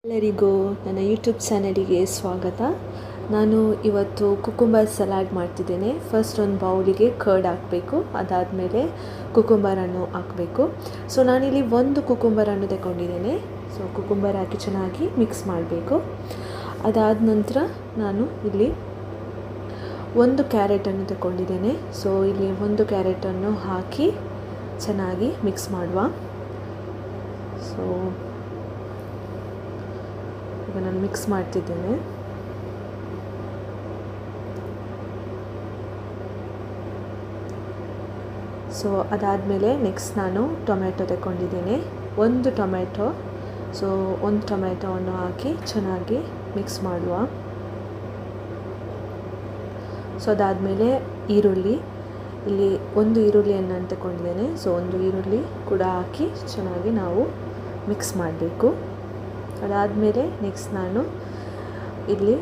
ಎಲ್ಲರಿಗೂ ನನ್ನ ಯೂಟ್ಯೂಬ್ ಚಾನಲಿಗೆ ಸ್ವಾಗತ. ನಾನು ಇವತ್ತು ಕುಕುಂಬರ್ ಸಲಾಡ್ ಮಾಡ್ತಿದ್ದೇನೆ. ಫಸ್ಟ್ ಒಂದು ಬೌಲಿಗೆ ಕರ್ಡ್ ಹಾಕಬೇಕು, ಅದಾದಮೇಲೆ ಕುಕುಂಬರನ್ನು ಹಾಕಬೇಕು. ಸೊ ನಾನಿಲ್ಲಿ ಒಂದು ಕುಕುಂಬರನ್ನು ತಗೊಂಡಿದ್ದೇನೆ. ಸೊ ಕುಕುಂಬರ್ ಹಾಕಿ ಚೆನ್ನಾಗಿ ಮಿಕ್ಸ್ ಮಾಡಬೇಕು. ಅದಾದ ನಂತರ ನಾನು ಇಲ್ಲಿ ಒಂದು ಕ್ಯಾರೆಟನ್ನು ತಗೊಂಡಿದ್ದೇನೆ. ಸೊ ಇಲ್ಲಿ ಒಂದು ಕ್ಯಾರೆಟನ್ನು ಹಾಕಿ ಚೆನ್ನಾಗಿ ಮಿಕ್ಸ್ ಮಾಡುವ. ಸೊ ಈಗ ನಾನು ಮಿಕ್ಸ್ ಮಾಡ್ತಿದ್ದೇನೆ. ಸೊ ಅದಾದಮೇಲೆ ನೆಕ್ಸ್ಟ್ ನಾನು ಟೊಮೆಟೊ ತಗೊಂಡಿದ್ದೇನೆ, ಒಂದು ಟೊಮೆಟೊ. ಸೊ ಒಂದು ಟೊಮೆಟೊವನ್ನು ಹಾಕಿ ಚೆನ್ನಾಗಿ ಮಿಕ್ಸ್ ಮಾಡುವ. ಸೊ ಅದಾದಮೇಲೆ ಈರುಳ್ಳಿ, ಇಲ್ಲಿ ಒಂದು ಈರುಳ್ಳಿಯನ್ನು ನಾನು ತಗೊಂಡಿದ್ದೇನೆ. ಸೊ ಒಂದು ಈರುಳ್ಳಿ ಕೂಡ ಹಾಕಿ ಚೆನ್ನಾಗಿ ನಾವು ಮಿಕ್ಸ್ ಮಾಡಬೇಕು. ಅದಾದಮೇಲೆ ನೆಕ್ಸ್ಟ್ ನಾನು ಇಲ್ಲಿ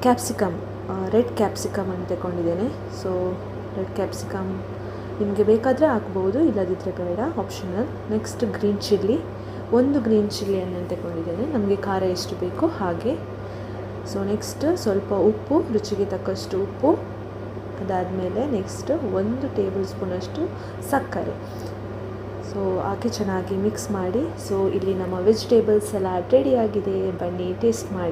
ಕ್ಯಾಪ್ಸಿಕಮ್, ರೆಡ್ ಕ್ಯಾಪ್ಸಿಕಮ್ ಅಂತ ತಗೊಂಡಿದ್ದೇನೆ. ಸೊ ರೆಡ್ ಕ್ಯಾಪ್ಸಿಕಮ್ ನಿಮಗೆ ಬೇಕಾದರೆ ಹಾಕ್ಬೋದು, ಇಲ್ಲದಿದ್ದರೆ ಬೇಡ, ಆಪ್ಷನಲ್. ನೆಕ್ಸ್ಟ್ ಗ್ರೀನ್ ಚಿಲ್ಲಿ, ಒಂದು ಗ್ರೀನ್ ಚಿಲ್ಲಿಯನ್ನು ತಗೊಂಡಿದ್ದೇನೆ, ನಮಗೆ ಖಾರ ಎಷ್ಟು ಬೇಕೋ ಹಾಗೆ. ಸೊ ನೆಕ್ಸ್ಟ್ ಸ್ವಲ್ಪ ಉಪ್ಪು, ರುಚಿಗೆ ತಕ್ಕಷ್ಟು ಉಪ್ಪು. ಅದಾದಮೇಲೆ ನೆಕ್ಸ್ಟ್ 1 ಟೇಬಲ್ ಸ್ಪೂನಷ್ಟು ಸಕ್ಕರೆ. ಸೊ ಹಾಕಿ ಚೆನ್ನಾಗಿ ಮಿಕ್ಸ್ ಮಾಡಿ. ಸೊ ಇಲ್ಲಿ ನಮ್ಮ ವೆಜಿಟೇಬಲ್ ಸಲಾಡ್ ರೆಡಿಯಾಗಿದೆ, ಬನ್ನಿ ಟೇಸ್ಟ್ ಮಾಡಿ.